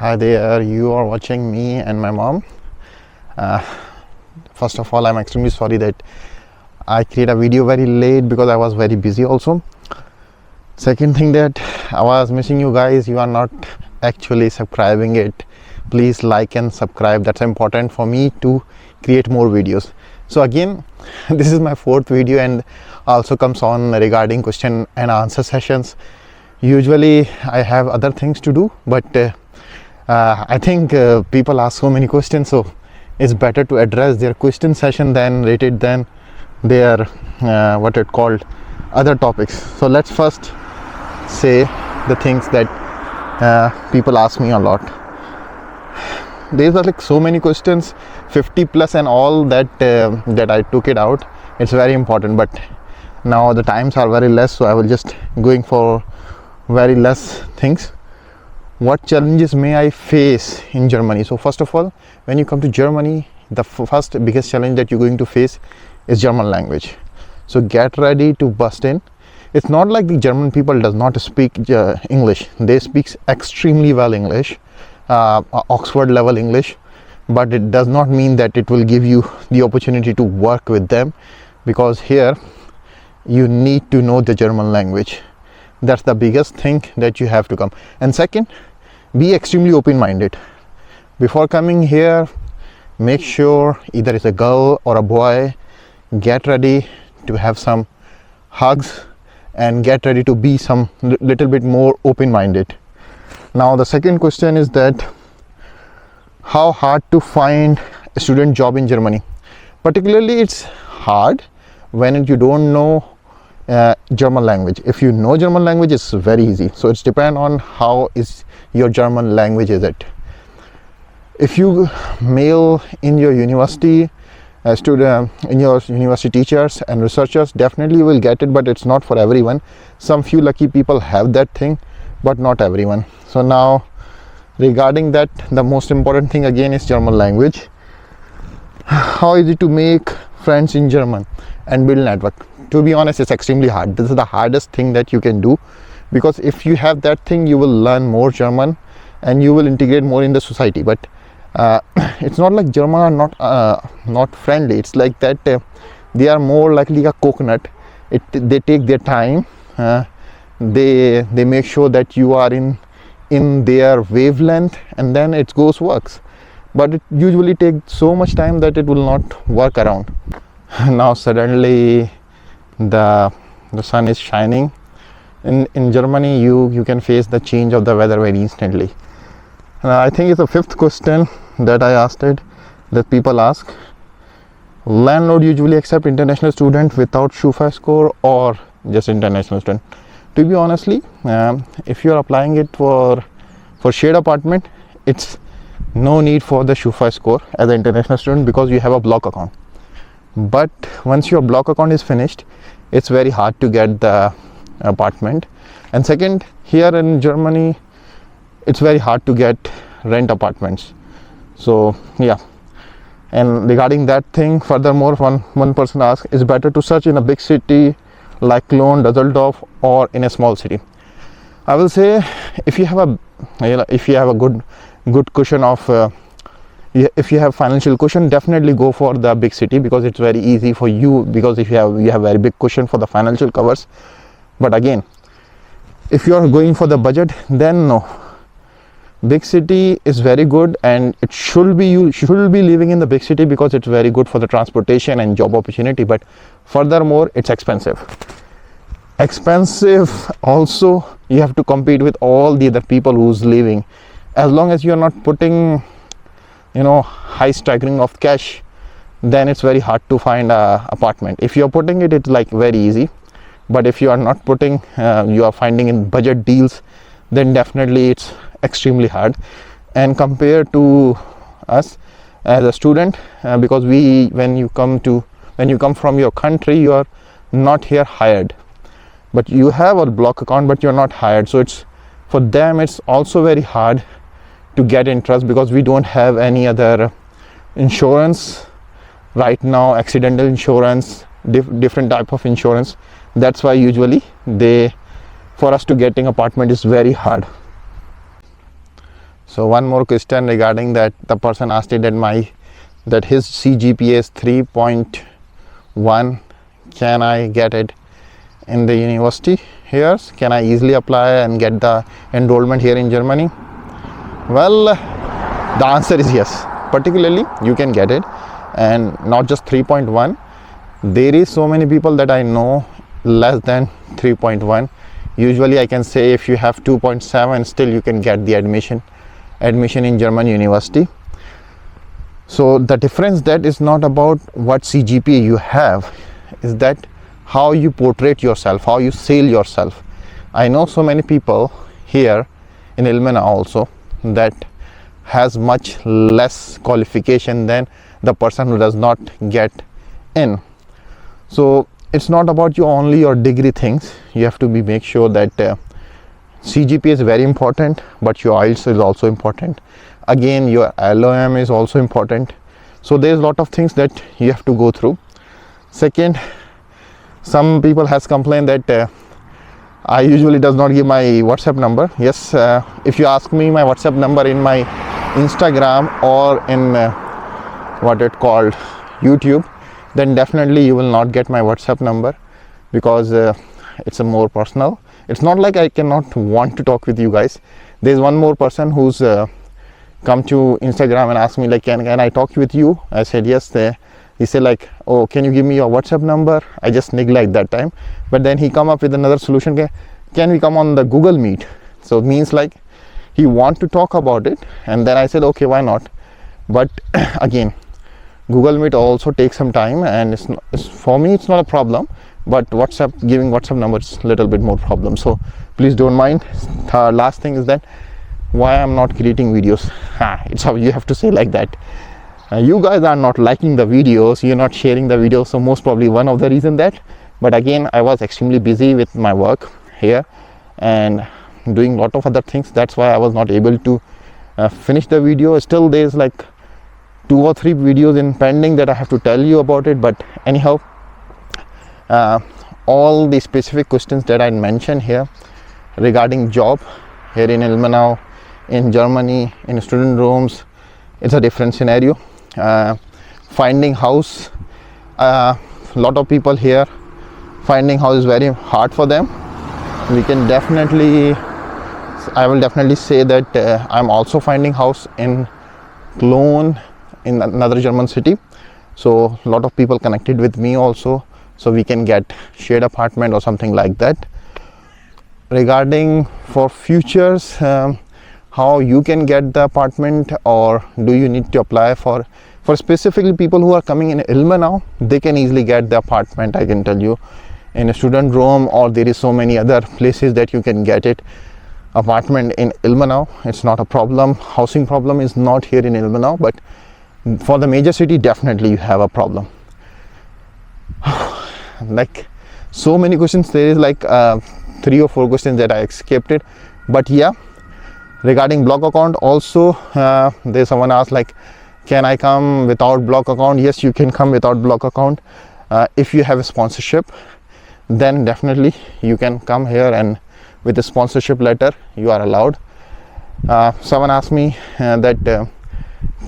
Hi there, you are watching me and my mom. First of all, I'm extremely sorry that I create a video very late because I was very busy also. Second thing, that I was missing you guys. You are not actually subscribing it. Please like and subscribe. That's important for me to create more videos. So again, this is my fourth video and also comes on regarding question and answer sessions. Usually I have other things to do, but I think people ask so many questions, so it's better to address their question session than rated than their what it called other topics. So let's first say the things that people ask me a lot. There were like so many questions, 50 plus and all, that that I took it out. It's very important, but now the times are very less, so I will just going for very less things. What challenges may I face in Germany? So first of all, when you come to Germany, the first biggest challenge that you're going to face is German language. So get ready to bust in. It's not like the German people does not speak English. They speak extremely well English, Oxford level English, but it does not mean that it will give you the opportunity to work with them, because here you need to know the German language. That's the biggest thing that you have to come. And second, be extremely open-minded. Before coming here, make sure either it's a girl or a boy, get ready to have some hugs and get ready to be some little bit more open-minded. Now the second question is that how hard to find a student job in Germany. Particularly it's hard when you don't know German language. If you know German language, it's very easy. So it's depend on how is your German language is it. If you mail in your university student in your university teachers and researchers, definitely you will get it, but it's not for everyone. Some few lucky people have that thing, but not everyone. So now regarding that, the most important thing again is German language. How is it to make friends in German and build network? To be honest, it's extremely hard. This is the hardest thing that you can do, because if you have that thing, you will learn more German and you will integrate more in the society. But it's not like German are not friendly. It's like that they are more likely a coconut. They take their time. They make sure that you are in their wavelength, and then it works. But it usually takes so much time that it will not work around. Now suddenly the sun is shining. In Germany, you can face the change of the weather very instantly. I think it's the fifth question that I asked it, that people ask. Landlord usually accept international student without Schufa score or just international student? To be honestly, if you are applying it for shared apartment, it's no need for the Schufa score as an international student, because you have a block account. But once your block account is finished, it's very hard to get the apartment. And second, here in Germany, it's very hard to get rent apartments. So yeah. And regarding that thing, furthermore, one person asked, is better to search in a big city like Cologne, Düsseldorf, or in a small city? I will say, if you have a good cushion of if you have financial cushion, definitely go for the big city, because it's very easy for you, because if you have very big cushion for the financial covers. But again, if you are going for the budget, then no. Big city is very good, and you should be living in the big city, because it's very good for the transportation and job opportunity. But furthermore, it's expensive. Also, you have to compete with all the other people who's living. As long as you're not putting high staggering of cash, then it's very hard to find a apartment. If you're putting it, it's like very easy. But if you are not putting, you are finding in budget deals, then definitely it's extremely hard. And compared to us as a student, because when you come from your country, you are not here hired, but you have a block account, but you're not hired. So it's, for them, it's also very hard to get interest, because we don't have any other insurance right now, accidental insurance, different type of insurance. That's why usually for us to getting apartment is very hard. So one more question regarding that, the person asked it that his CGPA is 3.1. Can I get it in the university here? Can I easily apply and get the enrollment here in Germany? Well, the answer is yes. Particularly, you can get it, and not just 3.1. There is so many people that I know less than 3.1. Usually I can say if you have 2.7, still you can get the admission in German university. So the difference that is not about what CGPA you have, is that how you portray yourself, how you sell yourself. I know so many people here in Ilmenau also that has much less qualification than the person who does not get in. So it's not about only your degree things. You have to make sure that CGPA is very important, but your IELTS is also important. Again, your LOM is also important. So there's a lot of things that you have to go through. Second, some people has complained that I usually does not give my WhatsApp number. Yes, if you ask me my WhatsApp number in my Instagram or in what it called YouTube, then definitely you will not get my WhatsApp number, because it's a more personal. It's not like I cannot want to talk with you guys. There's one more person who's come to Instagram and asked me like, can I talk with you? I said yes. He said like, oh, can you give me your WhatsApp number? I just neglect that time, but then he come up with another solution. Can we come on the Google Meet? So it means like he want to talk about it, and then I said okay, why not? But again, Google Meet also takes some time, and for me it's not a problem, but giving WhatsApp number is a little bit more problem. So please don't mind. The last thing is that why I'm not creating videos. It's how you have to say like that. You guys are not liking the videos, you're not sharing the videos, so most probably one of the reason that. But again, I was extremely busy with my work here and doing a lot of other things. That's why I was not able to finish the video. Still there's like 2 or 3 videos in pending that I have to tell you about it. But anyhow, all the specific questions that I mentioned here regarding job here in Ilmenau, in Germany, in student rooms, it's a different scenario. Finding house, a lot of people here finding house is very hard for them. I will definitely say that I'm also finding house in Cologne, in another German city. So a lot of people connected with me also, so we can get shared apartment or something like that. Regarding for futures, how you can get the apartment, or do you need to apply for specifically people who are coming in Ilmenau, they can easily get the apartment, I can tell you, in a student room, or there is so many other places that you can get it. Apartment in Ilmenau, it's not a problem. Housing problem is not here in Ilmenau, but for the major city definitely you have a problem. Like so many questions, there is like 3 or 4 questions that I skipped it. But yeah, regarding block account also, there's someone asked like, can I come without block account? Yes, you can come without block account. If you have a sponsorship, then definitely you can come here, and with a sponsorship letter you are allowed. Someone asked me that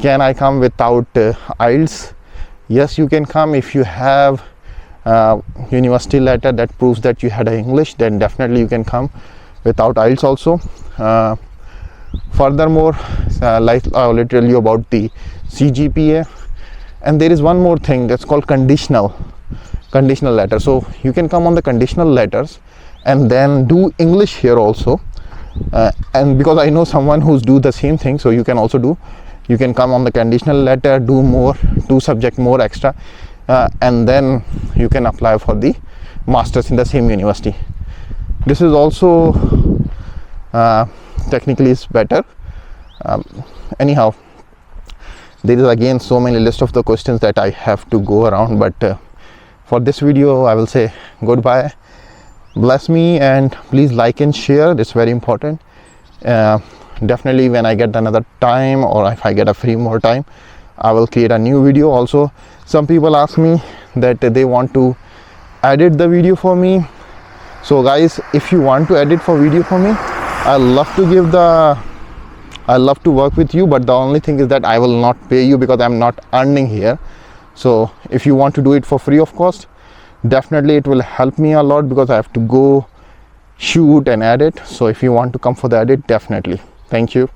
can I come without IELTS? Yes, you can come if you have university letter that proves that you had English, then definitely you can come without IELTS also. Furthermore, like I already tell you about the CGPA, and there is one more thing that's called conditional letter. So you can come on the conditional letters and then do English here also, and because I know someone who's do the same thing, so you can also do. You can come on the conditional letter, do subject more extra, and then you can apply for the masters in the same university. This is also technically is better. Anyhow, there is again so many list of the questions that I have to go around, but for this video I will say goodbye. Bless me, and please like and share. It's very important. Definitely when I get another time, or if I get a free more time, I will create a new video. Also, some people ask me that they want to edit the video for me. So guys, if you want to edit for video for me, I love to give the I love to work with you, but the only thing is that I will not pay you because I'm not earning here. So if you want to do it for free of cost, definitely it will help me a lot, because I have to go shoot and edit. So if you want to come for the edit, definitely. Thank you.